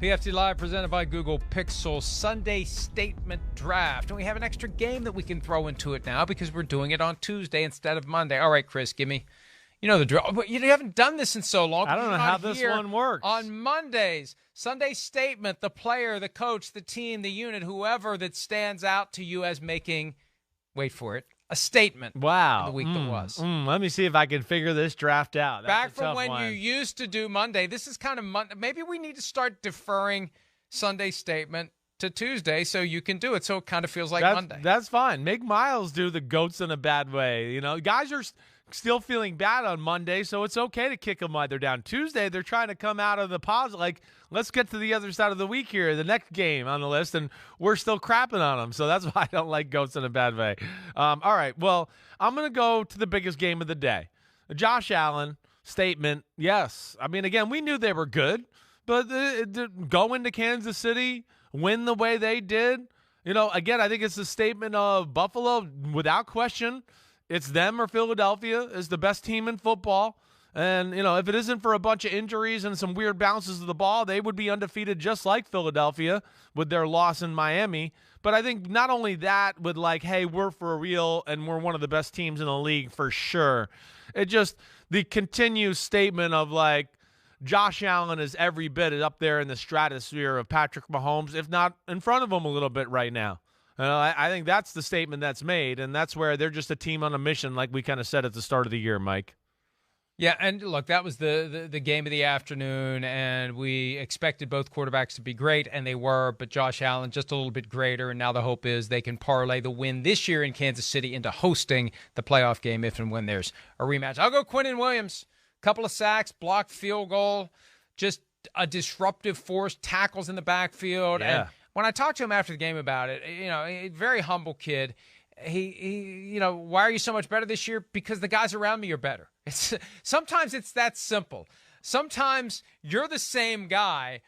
PFT Live presented by Google Pixel Sunday Statement Draft. And we have an extra game that we can throw into it now because we're doing it on Tuesday instead of Monday. All right, Chris, give me, the drill. But you haven't done this in so long. I don't know how this one works. On Mondays, Sunday Statement, the player, the coach, the team, the unit, whoever that stands out to you as making, wait for it, a statement. Wow. In the week that was. Let me see if I can figure this draft out. Back from when you used to do Monday, this is kind of Monday. Maybe we need to start deferring Sunday Statement to Tuesday so you can do it. So it kind of feels like Monday. That's fine. Make Miles do the goats in a bad way. Guys are still feeling bad on Monday, so it's okay to kick them while they're down. Tuesday, they're trying to come out of the positive. Like, let's get to the other side of the week here, the next game on the list, and we're still crapping on them. So that's why I don't like goats in a bad way. All right, well, I'm going to go to the biggest game of the day. Josh Allen statement, yes. I mean, again, we knew they were good, but go into Kansas City, win the way they did. Again, I think it's a statement of Buffalo, without question. It's them or Philadelphia is the best team in football. And, if it isn't for a bunch of injuries and some weird bounces of the ball, they would be undefeated just like Philadelphia with their loss in Miami. But I think not only that with hey, we're for real and we're one of the best teams in the league for sure. It just the continued statement of Josh Allen is every bit up there in the stratosphere of Patrick Mahomes, if not in front of him a little bit right now. I think that's the statement that's made, and that's where they're just a team on a mission, like we kind of said at the start of the year, Mike. Yeah, and look, that was the game of the afternoon, and we expected both quarterbacks to be great, and they were, but Josh Allen just a little bit greater, and now the hope is they can parlay the win this year in Kansas City into hosting the playoff game if and when there's a rematch. I'll go Quinnen Williams. Couple of sacks, blocked field goal, just a disruptive force, tackles in the backfield, and when I talked to him after the game about it, a very humble kid. He why are you so much better this year? Because the guys around me are better. Sometimes it's that simple. Sometimes you're the same guy,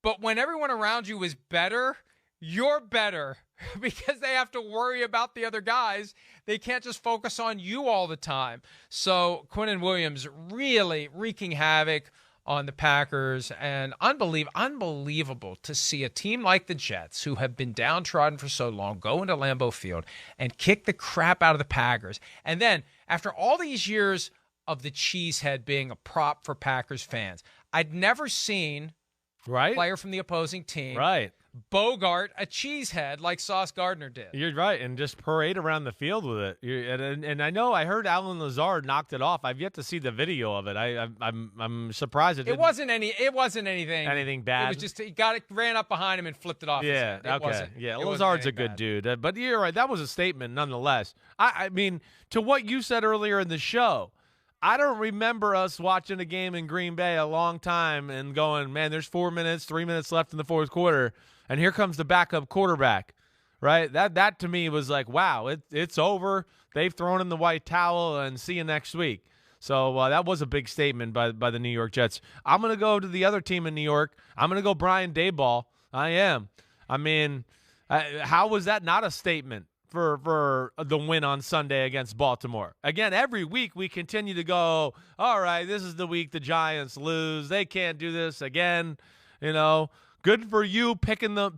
but when everyone around you is better, you're better because they have to worry about the other guys. They can't just focus on you all the time. So Quinnen Williams really wreaking havoc on the Packers, and unbelievable to see a team like the Jets, who have been downtrodden for so long, go into Lambeau Field and kick the crap out of the Packers. And then, after all these years of the cheesehead being a prop for Packers fans, I'd never seen a player from the opposing team bogart a cheesehead like Sauce Gardner did. You're right, and just parade around the field with it. And I know I heard Alan Lazard knocked it off. I've yet to see the video of it. I'm surprised it wasn't anything bad. It was just he ran up behind him and flipped it off. Yeah, Lazard's a good dude, but you're right. That was a statement nonetheless. I mean, to what you said earlier in the show, I don't remember us watching a game in Green Bay a long time and going, man, there's 3 minutes left in the fourth quarter, and here comes the backup quarterback, right? That to me was like, wow, it's over. They've thrown in the white towel, and see you next week. So that was a big statement by the New York Jets. I'm going to go to the other team in New York. I'm going to go Brian Daboll. I am. I mean, how was that not a statement for the win on Sunday against Baltimore? Again, every week we continue to go, all right, this is the week the Giants lose. They can't do this again. Good for you picking them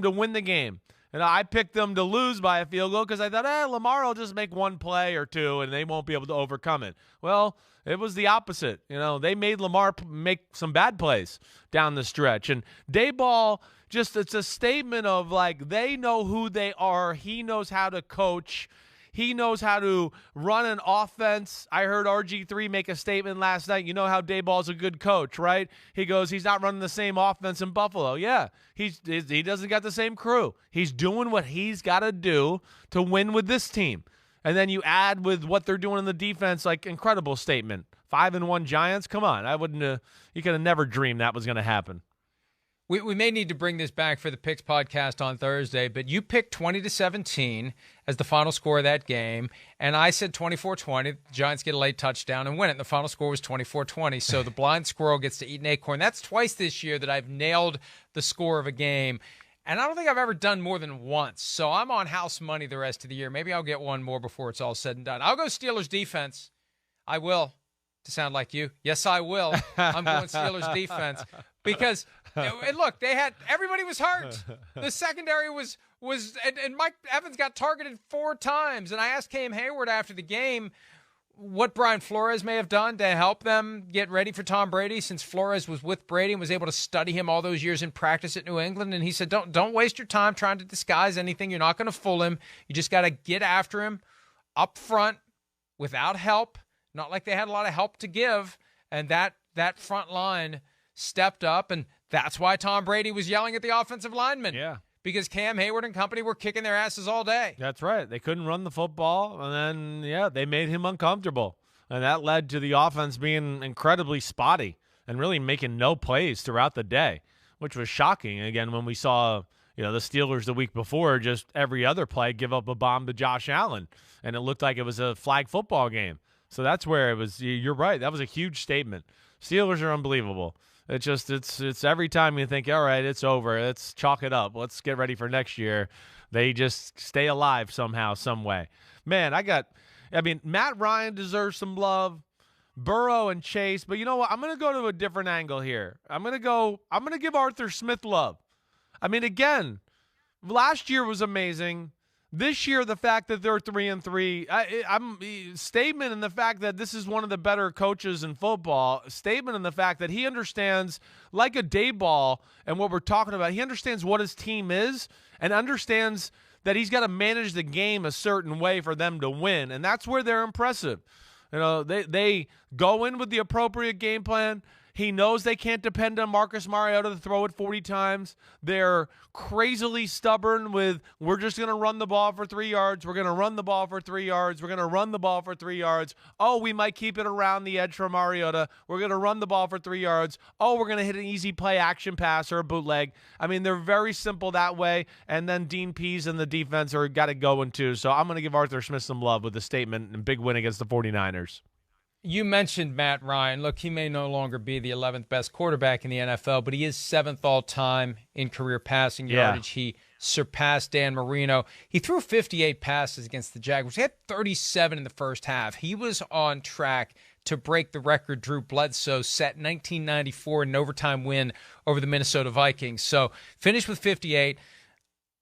to win the game. I picked them to lose by a field goal because I thought, Lamar will just make one play or two and they won't be able to overcome it. Well, it was the opposite. They made Lamar make some bad plays down the stretch. And Daboll, it's a statement of they know who they are. He knows how to coach. He knows how to run an offense. I heard RG3 make a statement last night. You know how Daboll's a good coach, right? He goes, he's not running the same offense in Buffalo. Yeah, he doesn't got the same crew. He's doing what he's got to do to win with this team. And then you add with what they're doing in the defense, incredible statement. 5-1 Giants. Come on, you could have never dreamed that was going to happen. We may need to bring this back for the Picks podcast on Thursday, but you picked 20-17 as the final score of that game, and I said 24-20. The Giants get a late touchdown and win it, and the final score was 24-20. So the blind squirrel gets to eat an acorn. That's twice this year that I've nailed the score of a game, and I don't think I've ever done more than once. So I'm on house money the rest of the year. Maybe I'll get one more before it's all said and done. I'll go Steelers defense. I will. To sound like you. Yes, I will. I'm going Steelers defense because And look, everybody was hurt. The secondary was and Mike Evans got targeted 4 times. And I asked Cam Hayward after the game what Brian Flores may have done to help them get ready for Tom Brady, since Flores was with Brady and was able to study him all those years in practice at New England. And he said, don't waste your time trying to disguise anything. You're not going to fool him. You just got to get after him up front without help. Not like they had a lot of help to give. And that front line stepped up, and that's why Tom Brady was yelling at the offensive linemen. Yeah. Because Cam Hayward and company were kicking their asses all day. That's right. They couldn't run the football, and then, they made him uncomfortable. And that led to the offense being incredibly spotty and really making no plays throughout the day, which was shocking. Again, when we saw, the Steelers the week before, just every other play give up a bomb to Josh Allen, and it looked like it was a flag football game. So that's where it was. You're right. That was a huge statement. Steelers are unbelievable. It's every time you think, all right, it's over. Let's chalk it up. Let's get ready for next year. They just stay alive somehow, some way. Man, Matt Ryan deserves some love. Burrow and Chase. But you know what? I'm going to go to a different angle here. I'm going to give Arthur Smith love. Again, last year was amazing. This year, the fact that they're 3-3, I'm statement in the fact that this is one of the better coaches in football. Statement in the fact that he understands, like a Daboll and what we're talking about, he understands what his team is and understands that he's got to manage the game a certain way for them to win, and that's where they're impressive. They go in with the appropriate game plan. He knows they can't depend on Marcus Mariota to throw it 40 times. They're crazily stubborn with, we're just going to run the ball for 3 yards. We're going to run the ball for 3 yards. We're going to run the ball for 3 yards. Oh, we might keep it around the edge for Mariota. We're going to run the ball for 3 yards. Oh, we're going to hit an easy play action pass or a bootleg. They're very simple that way. And then Dean Pease and the defense are got it going too. So I'm going to give Arthur Smith some love with the statement and big win against the 49ers. You mentioned Matt Ryan. Look, he may no longer be the 11th best quarterback in the NFL, but he is 7th all-time in career passing yardage. He surpassed Dan Marino. He threw 58 passes against the Jaguars. He had 37 in the first half. He was on track to break the record Drew Bledsoe set in 1994 in an overtime win over the Minnesota Vikings. So finished with 58.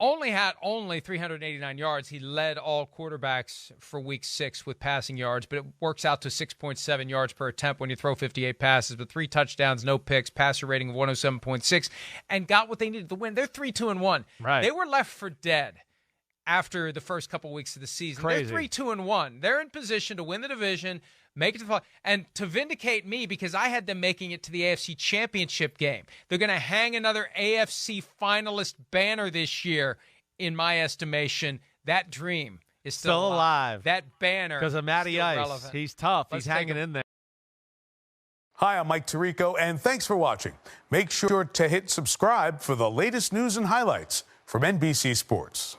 Only 389 yards. He led all quarterbacks for week 6 with passing yards, but it works out to 6.7 yards per attempt when you throw 58 passes, but 3 touchdowns, no picks, passer rating of 107.6, and got what they needed to win. They're 3-2-1. Right. They were left for dead after the first couple weeks of the season. Crazy. They're 3-2-1. They're in position to win the division, make it to the final, and to vindicate me, because I had them making it to the AFC Championship game. They're going to hang another AFC finalist banner this year, in my estimation. That dream is still alive. That banner because of Matty Ice. Relevant. He's tough. He's hanging in there. Hi, I'm Mike Tirico, and thanks for watching. Make sure to hit subscribe for the latest news and highlights from NBC Sports.